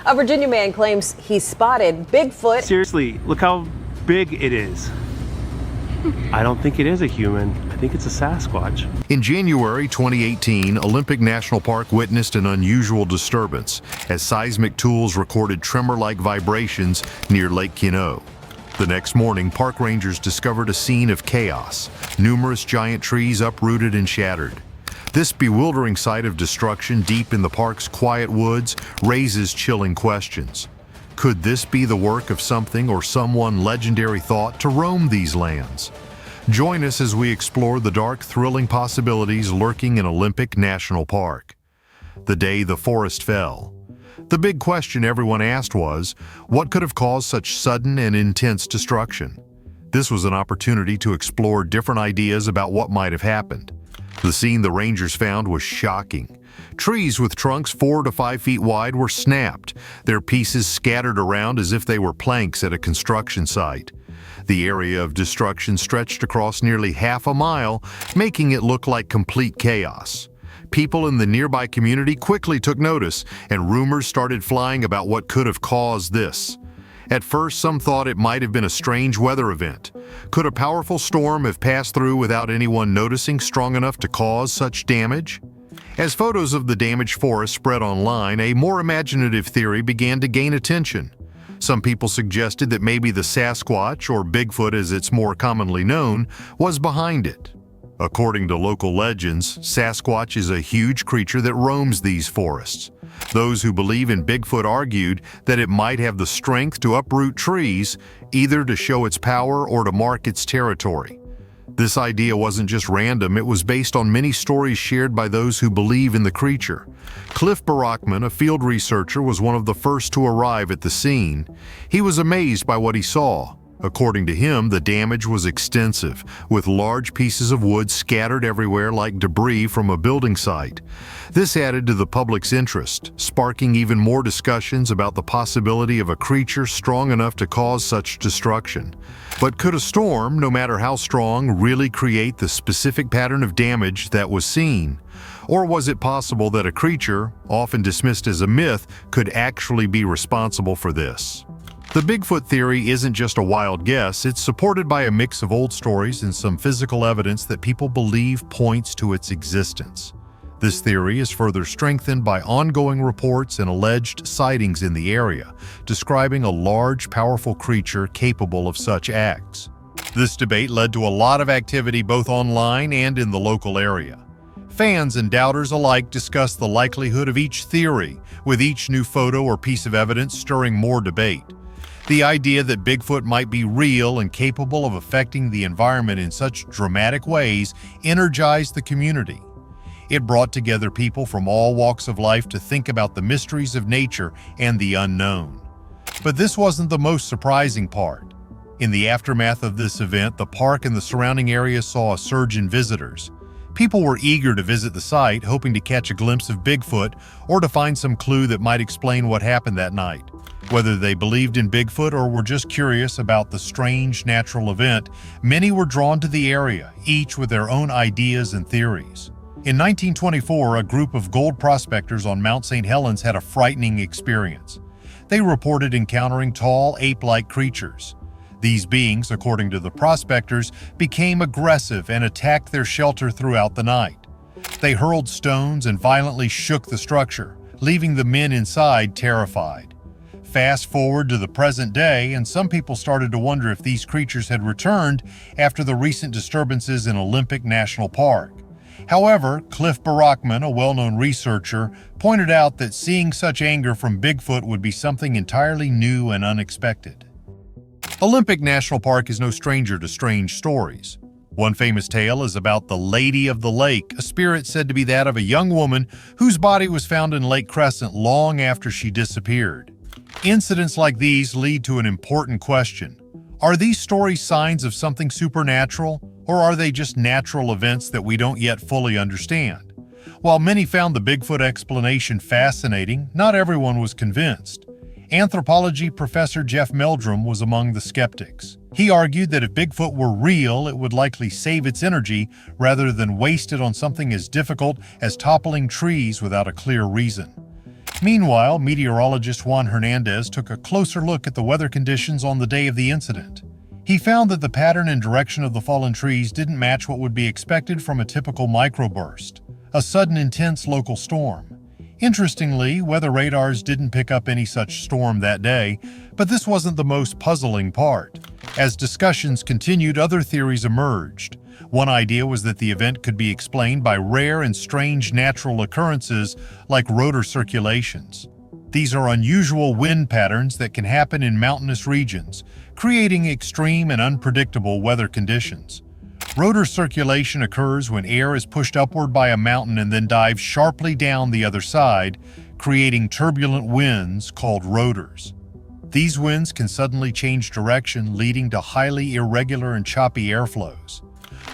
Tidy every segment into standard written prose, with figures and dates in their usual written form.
A Virginia man claims he spotted Bigfoot. Seriously, look how big it is. I don't think it is a human. I think it's a Sasquatch. In January 2018, Olympic National Park witnessed an unusual disturbance as seismic tools recorded tremor-like vibrations near Lake Quinault. The next morning, park rangers discovered a scene of chaos, numerous giant trees uprooted and shattered. This bewildering sight of destruction deep in the park's quiet woods raises chilling questions. Could this be the work of something or someone legendary thought to roam these lands? Join us as we explore the dark, thrilling possibilities lurking in Olympic National Park. The day the forest fell. The big question everyone asked was, what could have caused such sudden and intense destruction? This was an opportunity to explore different ideas about what might have happened. The scene the rangers found was shocking. Trees with trunks 4 to 5 feet wide were snapped, their pieces scattered around as if they were planks at a construction site. The area of destruction stretched across nearly half a mile, making it look like complete chaos. People in the nearby community quickly took notice, and rumors started flying about what could have caused this. At first, some thought it might have been a strange weather event. Could a powerful storm have passed through without anyone noticing strong enough to cause such damage? As photos of the damaged forest spread online, a more imaginative theory began to gain attention. Some people suggested that maybe the Sasquatch, or Bigfoot as it's more commonly known, was behind it. According to local legends, Sasquatch is a huge creature that roams these forests. Those who believe in Bigfoot argued that it might have the strength to uproot trees, either to show its power or to mark its territory. This idea wasn't just random, it was based on many stories shared by those who believe in the creature. Cliff Barackman, a field researcher, was one of the first to arrive at the scene. He was amazed by what he saw. According to him, the damage was extensive, with large pieces of wood scattered everywhere like debris from a building site. This added to the public's interest, sparking even more discussions about the possibility of a creature strong enough to cause such destruction. But could a storm, no matter how strong, really create the specific pattern of damage that was seen? Or was it possible that a creature, often dismissed as a myth, could actually be responsible for this? The Bigfoot theory isn't just a wild guess, it's supported by a mix of old stories and some physical evidence that people believe points to its existence. This theory is further strengthened by ongoing reports and alleged sightings in the area, describing a large, powerful creature capable of such acts. This debate led to a lot of activity both online and in the local area. Fans and doubters alike discussed the likelihood of each theory, with each new photo or piece of evidence stirring more debate. The idea that Bigfoot might be real and capable of affecting the environment in such dramatic ways energized the community. It brought together people from all walks of life to think about the mysteries of nature and the unknown. But this wasn't the most surprising part. In the aftermath of this event, the park and the surrounding area saw a surge in visitors. People were eager to visit the site, hoping to catch a glimpse of Bigfoot or to find some clue that might explain what happened that night. Whether they believed in Bigfoot or were just curious about the strange natural event, many were drawn to the area, each with their own ideas and theories. In 1924, a group of gold prospectors on Mount St. Helens had a frightening experience. They reported encountering tall, ape-like creatures. These beings, according to the prospectors, became aggressive and attacked their shelter throughout the night. They hurled stones and violently shook the structure, leaving the men inside terrified. Fast forward to the present day, and some people started to wonder if these creatures had returned after the recent disturbances in Olympic National Park. However, Cliff Barackman, a well-known researcher, pointed out that seeing such anger from Bigfoot would be something entirely new and unexpected. Olympic National Park is no stranger to strange stories. One famous tale is about the Lady of the Lake, a spirit said to be that of a young woman whose body was found in Lake Crescent long after she disappeared. Incidents like these lead to an important question. Are these stories signs of something supernatural, or are they just natural events that we don't yet fully understand? While many found the Bigfoot explanation fascinating, not everyone was convinced. Anthropology professor Jeff Meldrum was among the skeptics. He argued that if Bigfoot were real, it would likely save its energy rather than waste it on something as difficult as toppling trees without a clear reason. Meanwhile, meteorologist Juan Hernandez took a closer look at the weather conditions on the day of the incident. He found that the pattern and direction of the fallen trees didn't match what would be expected from a typical microburst, a sudden intense local storm. Interestingly, weather radars didn't pick up any such storm that day, but this wasn't the most puzzling part. As discussions continued, other theories emerged. One idea was that the event could be explained by rare and strange natural occurrences like rotor circulations. These are unusual wind patterns that can happen in mountainous regions, creating extreme and unpredictable weather conditions. Rotor circulation occurs when air is pushed upward by a mountain and then dives sharply down the other side, creating turbulent winds called rotors. These winds can suddenly change direction, leading to highly irregular and choppy airflows.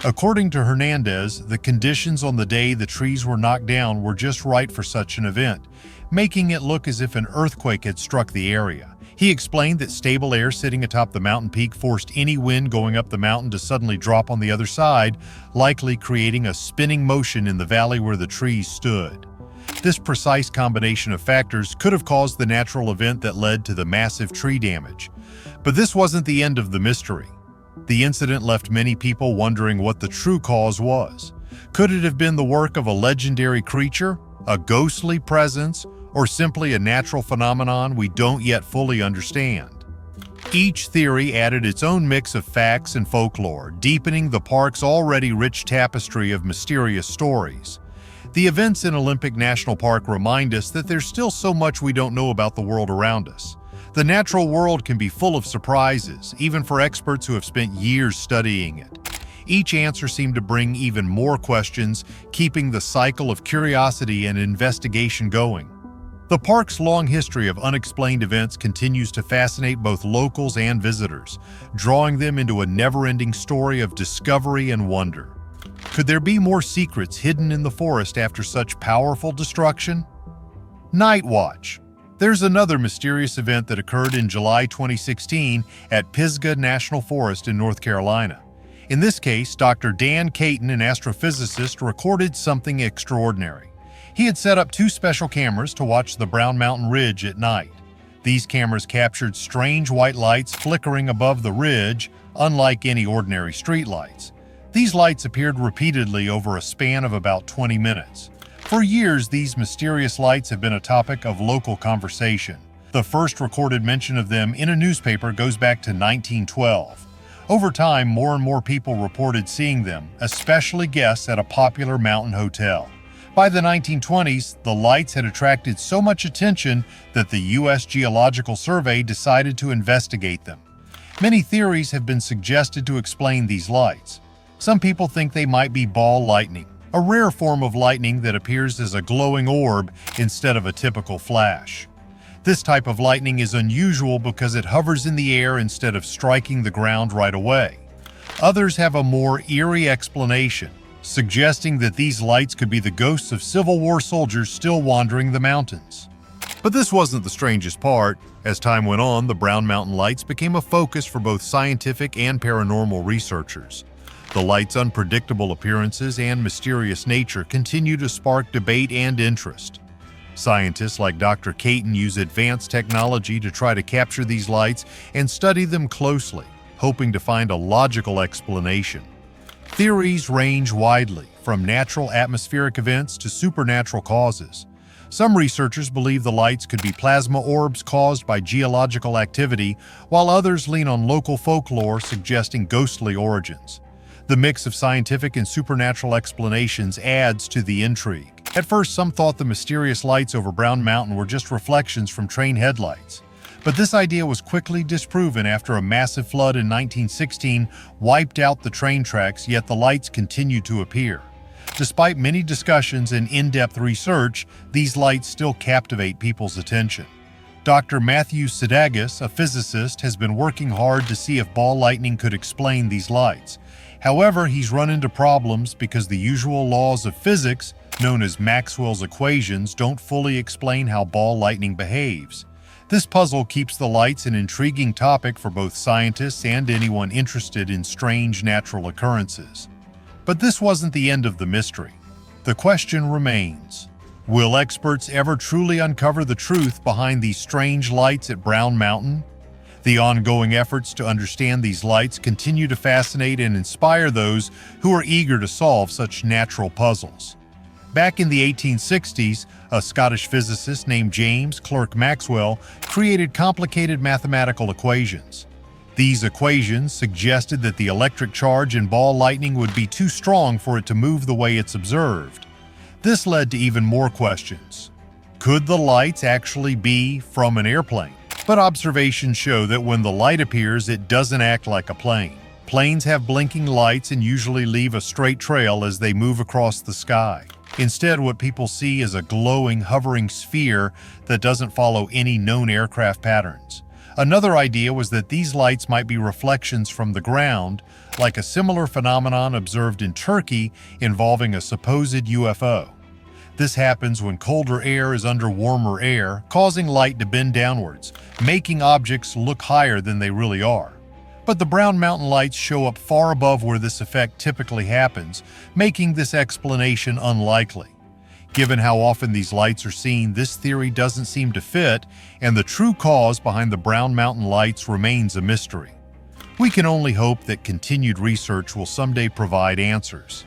According to Hernandez, the conditions on the day the trees were knocked down were just right for such an event, making it look as if an earthquake had struck the area. He explained that stable air sitting atop the mountain peak forced any wind going up the mountain to suddenly drop on the other side, likely creating a spinning motion in the valley where the trees stood. This precise combination of factors could have caused the natural event that led to the massive tree damage. But this wasn't the end of the mystery. The incident left many people wondering what the true cause was. Could it have been the work of a legendary creature, a ghostly presence, or simply a natural phenomenon we don't yet fully understand? Each theory added its own mix of facts and folklore, deepening the park's already rich tapestry of mysterious stories. The events in Olympic National Park remind us that there's still so much we don't know about the world around us. The natural world can be full of surprises, even for experts who have spent years studying it. Each answer seemed to bring even more questions, keeping the cycle of curiosity and investigation going. The park's long history of unexplained events continues to fascinate both locals and visitors, drawing them into a never-ending story of discovery and wonder. Could there be more secrets hidden in the forest after such powerful destruction? Night Watch. There's another mysterious event that occurred in July 2016 at Pisgah National Forest in North Carolina. In this case, Dr. Dan Caton, an astrophysicist, recorded something extraordinary. He had set up 2 special cameras to watch the Brown Mountain Ridge at night. These cameras captured strange white lights flickering above the ridge, unlike any ordinary street lights. These lights appeared repeatedly over a span of about 20 minutes. For years, these mysterious lights have been a topic of local conversation. The first recorded mention of them in a newspaper goes back to 1912. Over time, more and more people reported seeing them, especially guests at a popular mountain hotel. By the 1920s, the lights had attracted so much attention that the U.S. Geological Survey decided to investigate them. Many theories have been suggested to explain these lights. Some people think they might be ball lightning, a rare form of lightning that appears as a glowing orb instead of a typical flash. This type of lightning is unusual because it hovers in the air instead of striking the ground right away. Others have a more eerie explanation, suggesting that these lights could be the ghosts of Civil War soldiers still wandering the mountains. But this wasn't the strangest part. As time went on, the Brown Mountain lights became a focus for both scientific and paranormal researchers. The light's unpredictable appearances and mysterious nature continue to spark debate and interest. Scientists like Dr. Caton use advanced technology to try to capture these lights and study them closely, hoping to find a logical explanation. Theories range widely, from natural atmospheric events to supernatural causes. Some researchers believe the lights could be plasma orbs caused by geological activity, while others lean on local folklore suggesting ghostly origins. The mix of scientific and supernatural explanations adds to the intrigue. At first, some thought the mysterious lights over Brown Mountain were just reflections from train headlights. But this idea was quickly disproven after a massive flood in 1916 wiped out the train tracks, yet the lights continued to appear. Despite many discussions and in-depth research, these lights still captivate people's attention. Dr. Matthew Sidagis, a physicist, has been working hard to see if ball lightning could explain these lights. However, he's run into problems because the usual laws of physics, known as Maxwell's equations, don't fully explain how ball lightning behaves. This puzzle keeps the lights an intriguing topic for both scientists and anyone interested in strange natural occurrences. But this wasn't the end of the mystery. The question remains, Will experts ever truly uncover the truth behind these strange lights at Brown Mountain? The ongoing efforts to understand these lights continue to fascinate and inspire those who are eager to solve such natural puzzles. Back in the 1860s, a Scottish physicist named James Clerk Maxwell created complicated mathematical equations. These equations suggested that the electric charge in ball lightning would be too strong for it to move the way it's observed. This led to even more questions. Could the lights actually be from an airplane? But observations show that when the light appears, it doesn't act like a plane. Planes have blinking lights and usually leave a straight trail as they move across the sky. Instead, what people see is a glowing, hovering sphere that doesn't follow any known aircraft patterns. Another idea was that these lights might be reflections from the ground, like a similar phenomenon observed in Turkey involving a supposed UFO. This happens when colder air is under warmer air, causing light to bend downwards, making objects look higher than they really are. But the Brown Mountain lights show up far above where this effect typically happens, making this explanation unlikely. Given how often these lights are seen, this theory doesn't seem to fit, and the true cause behind the Brown Mountain lights remains a mystery. We can only hope that continued research will someday provide answers.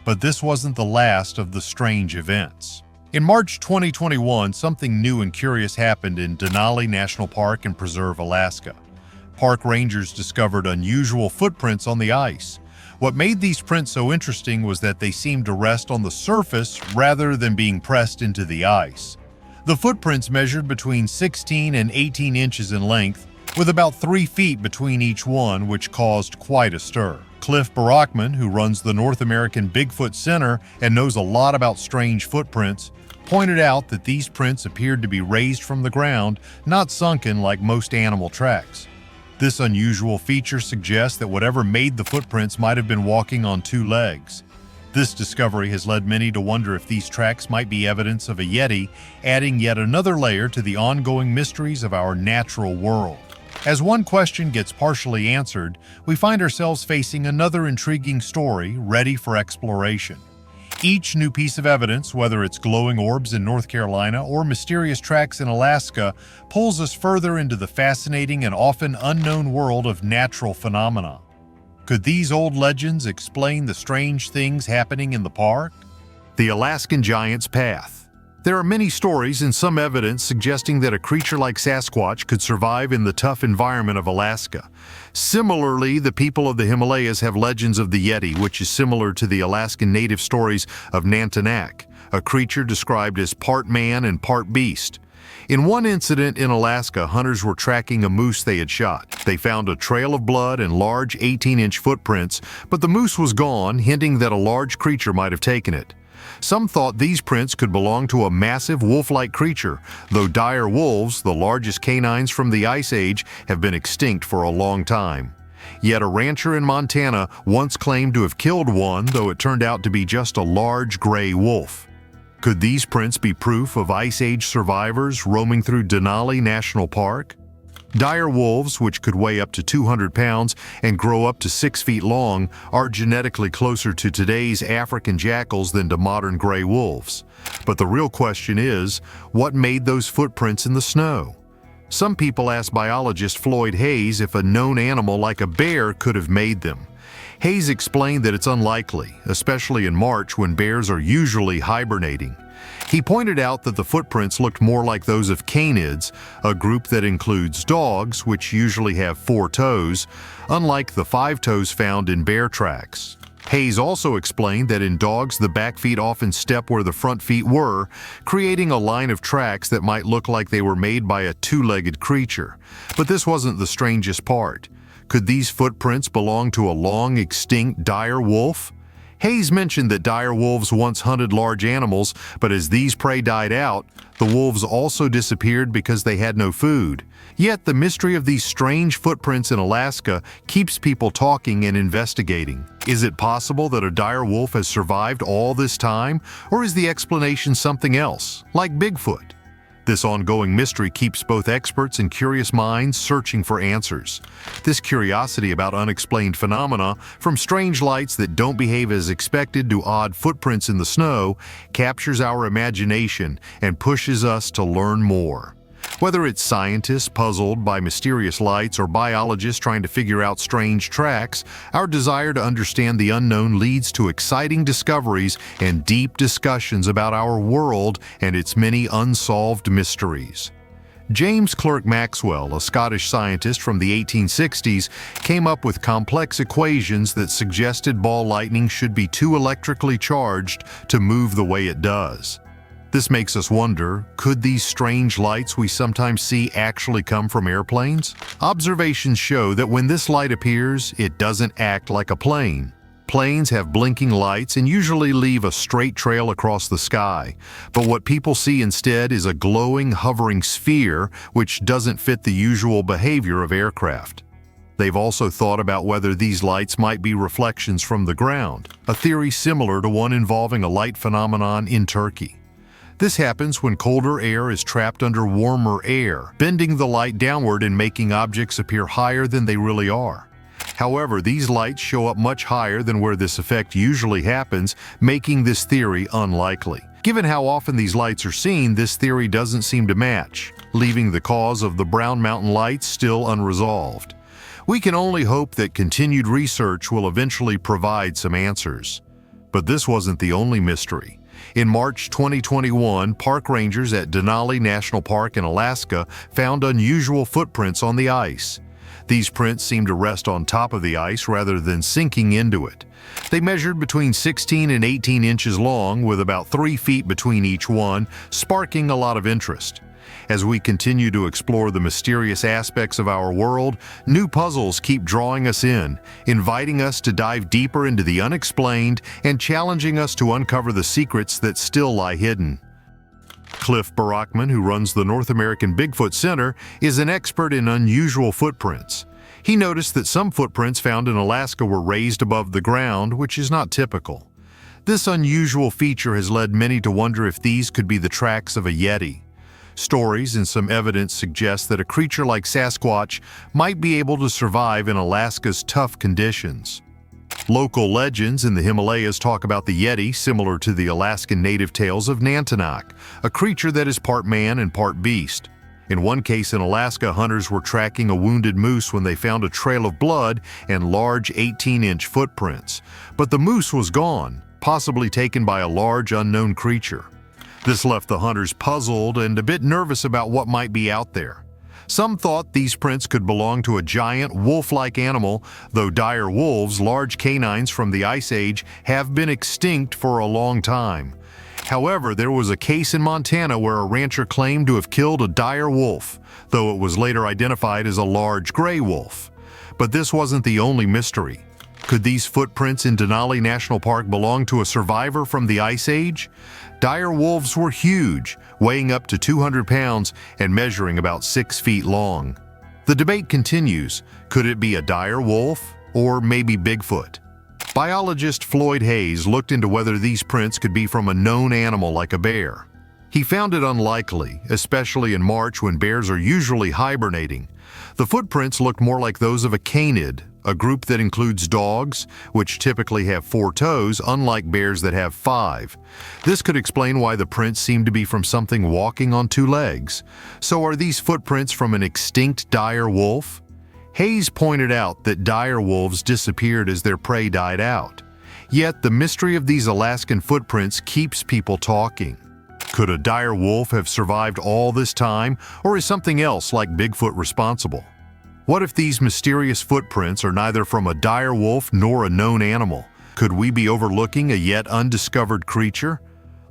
But this wasn't the last of the strange events. In March 2021, something new and curious happened in Denali National Park and Preserve, Alaska. Park rangers discovered unusual footprints on the ice. What made these prints so interesting was that they seemed to rest on the surface rather than being pressed into the ice. The footprints measured between 16 and 18 inches in length, with about 3 feet between each one, which caused quite a stir. Cliff Barackman, who runs the North American Bigfoot Center and knows a lot about strange footprints, pointed out that these prints appeared to be raised from the ground, not sunken like most animal tracks. This unusual feature suggests that whatever made the footprints might have been walking on 2 legs. This discovery has led many to wonder if these tracks might be evidence of a Yeti, adding yet another layer to the ongoing mysteries of our natural world. As one question gets partially answered, we find ourselves facing another intriguing story ready for exploration. Each new piece of evidence, whether it's glowing orbs in North Carolina or mysterious tracks in Alaska, pulls us further into the fascinating and often unknown world of natural phenomena. Could these old legends explain the strange things happening in the park? The Alaskan Giant's Path. There are many stories and some evidence suggesting that a creature like Sasquatch could survive in the tough environment of Alaska. Similarly, the people of the Himalayas have legends of the Yeti, which is similar to the Alaskan native stories of Nantinak, a creature described as part man and part beast. In one incident in Alaska, hunters were tracking a moose they had shot. They found a trail of blood and large 18-inch footprints, but the moose was gone, hinting that a large creature might have taken it. Some thought these prints could belong to a massive wolf-like creature, though dire wolves, the largest canines from the Ice Age, have been extinct for a long time. Yet a rancher in Montana once claimed to have killed one, though it turned out to be just a large gray wolf. Could these prints be proof of Ice Age survivors roaming through Denali National Park? Dire wolves, which could weigh up to 200 pounds and grow up to 6 feet long, are genetically closer to today's African jackals than to modern gray wolves. But the real question is, what made those footprints in the snow? Some people ask biologist Floyd Hayes if a known animal like a bear could have made them. Hayes explained that it's unlikely, especially in March when bears are usually hibernating. He pointed out that the footprints looked more like those of canids, a group that includes dogs, which usually have 4 toes, unlike the 5 toes found in bear tracks. Hayes also explained that in dogs the back feet often step where the front feet were, creating a line of tracks that might look like they were made by a 2-legged creature. But this wasn't the strangest part. Could these footprints belong to a long-extinct dire wolf? Hayes mentioned that dire wolves once hunted large animals, but as these prey died out, the wolves also disappeared because they had no food. Yet the mystery of these strange footprints in Alaska keeps people talking and investigating. Is it possible that a dire wolf has survived all this time, or is the explanation something else, like Bigfoot? This ongoing mystery keeps both experts and curious minds searching for answers. This curiosity about unexplained phenomena, from strange lights that don't behave as expected to odd footprints in the snow, captures our imagination and pushes us to learn more. Whether it's scientists puzzled by mysterious lights or biologists trying to figure out strange tracks, our desire to understand the unknown leads to exciting discoveries and deep discussions about our world and its many unsolved mysteries. James Clerk Maxwell, a Scottish scientist from the 1860s, came up with complex equations that suggested ball lightning should be too electrically charged to move the way it does. This makes us wonder, could these strange lights we sometimes see actually come from airplanes? Observations show that when this light appears, it doesn't act like a plane. Planes have blinking lights and usually leave a straight trail across the sky, but what people see instead is a glowing, hovering sphere which doesn't fit the usual behavior of aircraft. They've also thought about whether these lights might be reflections from the ground, a theory similar to one involving a light phenomenon in Turkey. This happens when colder air is trapped under warmer air, bending the light downward and making objects appear higher than they really are. However, these lights show up much higher than where this effect usually happens, making this theory unlikely. Given how often these lights are seen, this theory doesn't seem to match, leaving the cause of the Brown Mountain lights still unresolved. We can only hope that continued research will eventually provide some answers. But this wasn't the only mystery. In March 2021, park rangers at Denali National Park in Alaska found unusual footprints on the ice. These prints seemed to rest on top of the ice rather than sinking into it. They measured between 16 and 18 inches long, with about 3 feet between each one, sparking a lot of interest. As we continue to explore the mysterious aspects of our world, new puzzles keep drawing us in, inviting us to dive deeper into the unexplained and challenging us to uncover the secrets that still lie hidden. Cliff Barackman, who runs the North American Bigfoot Center, is an expert in unusual footprints. He noticed that some footprints found in Alaska were raised above the ground, which is not typical. This unusual feature has led many to wonder if these could be the tracks of a Yeti. Stories and some evidence suggest that a creature like Sasquatch might be able to survive in Alaska's tough conditions. Local legends in the Himalayas talk about the Yeti, similar to the Alaskan native tales of Nantinaq, a creature that is part man and part beast. In one case in Alaska, hunters were tracking a wounded moose when they found a trail of blood and large 18-inch footprints. But the moose was gone, possibly taken by a large unknown creature. This left the hunters puzzled and a bit nervous about what might be out there. Some thought these prints could belong to a giant wolf-like animal, though dire wolves, large canines from the Ice Age, have been extinct for a long time. However, there was a case in Montana where a rancher claimed to have killed a dire wolf, though it was later identified as a large gray wolf. But this wasn't the only mystery. Could these footprints in Denali National Park belong to a survivor from the Ice Age? Dire wolves were huge, weighing up to 200 pounds and measuring about 6 feet long. The debate continues. Could it be a dire wolf or maybe Bigfoot? Biologist Floyd Hayes looked into whether these prints could be from a known animal like a bear. He found it unlikely, especially in March when bears are usually hibernating. The footprints looked more like those of a canid, a group that includes dogs, which typically have 4 toes, unlike bears that have 5. This could explain why the prints seem to be from something walking on 2 legs. So are these footprints from an extinct dire wolf? Hayes pointed out that dire wolves disappeared as their prey died out. Yet the mystery of these Alaskan footprints keeps people talking. Could a dire wolf have survived all this time, or is something else like Bigfoot responsible? What if these mysterious footprints are neither from a dire wolf nor a known animal? Could we be overlooking a yet undiscovered creature?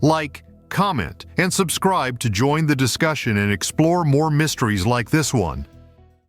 Like, comment, and subscribe to join the discussion and explore more mysteries like this one.